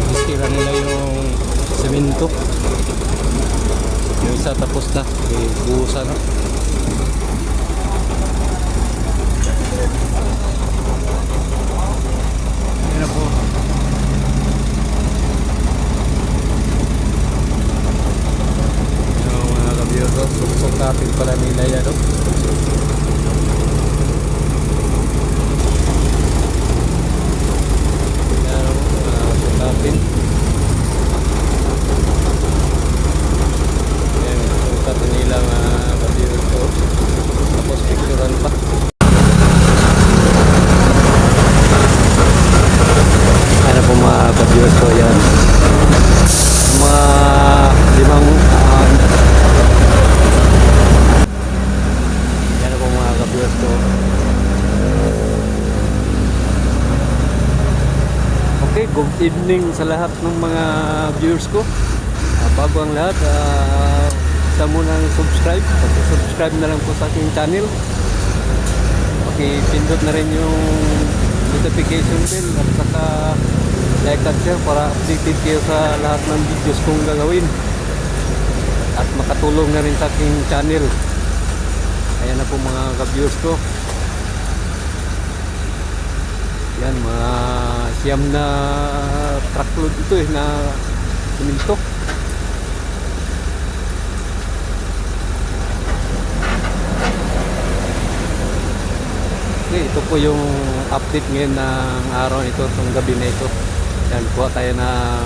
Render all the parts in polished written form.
gisira nila yung semento. Yung isa tapos na, buhusan na. Yan na po. Yung mga kabiyot, suksok natin pala nila yan. Natin. Ayan, sukat nila kabiyot ko. Tapos picturean pa. Ano po mga kabiyot ko yan. Mga limang yan po mga kabiyot ko. Okay, good evening sa lahat ng mga viewers ko. Bago ang lahat, isa munang subscribe. Subscribe na lang po sa aking channel. Pakipindot na rin yung notification bell at saka like at share para updated kayo sa lahat ng videos kong gagawin. At makatulong na rin sa aking channel. Ayan na po mga ka-viewers ko. Yan, mga siyam na truckload ito na siminto. Okay, ito po yung update ngayon ng araw nito, itong gabi na ito. Yan, kuha tayo ng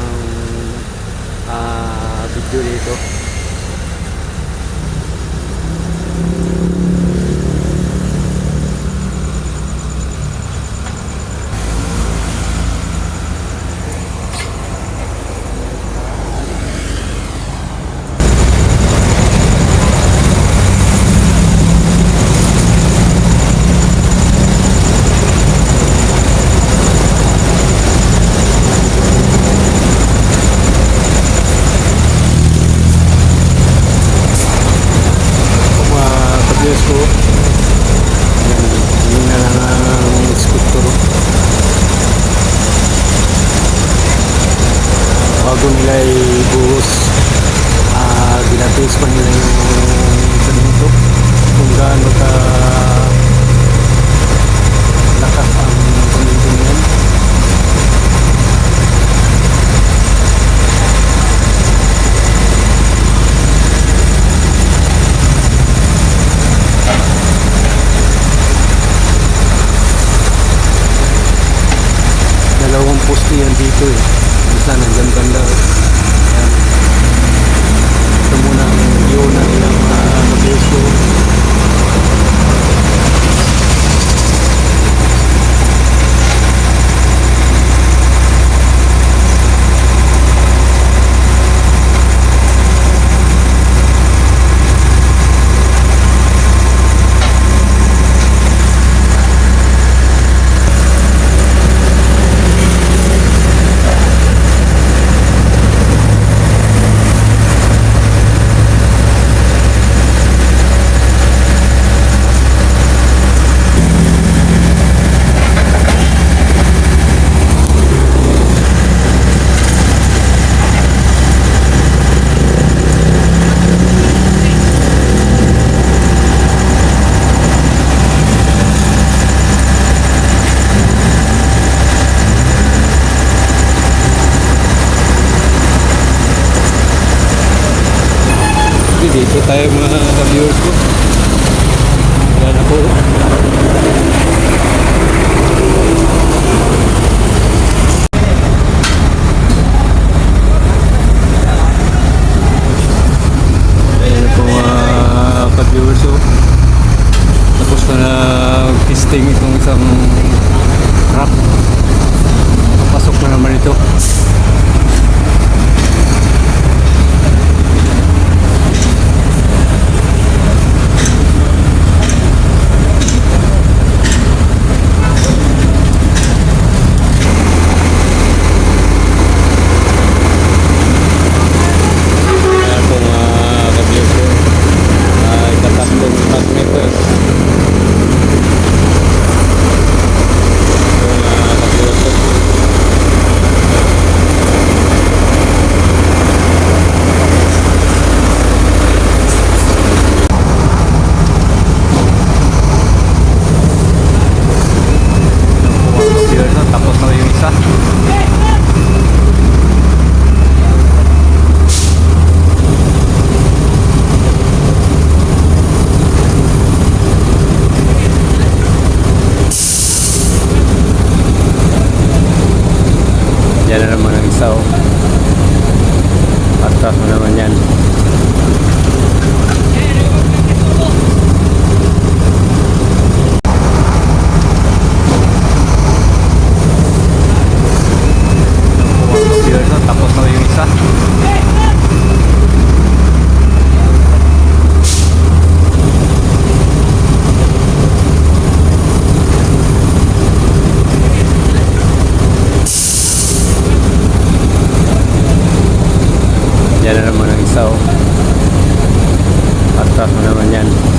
video dito. Bago nila ibuhos, ginatiis pa nila yung semento kung gaano ka lakas ang semento niyan. Dalawang poste yan dito isa nandyan banda. Ayan. Ito muna ang view na nilang mag-views ko. Dito tayo mga ka-viewers ko. Yan ako. Ayan po mga ka-viewers ko. Tapos na nag-testing itong isang truck. Papasok na naman ito. isa oh. Atras mo naman yan. Tapos na yung isa. Yan na naman ang isa oh. Atras mo naman yan.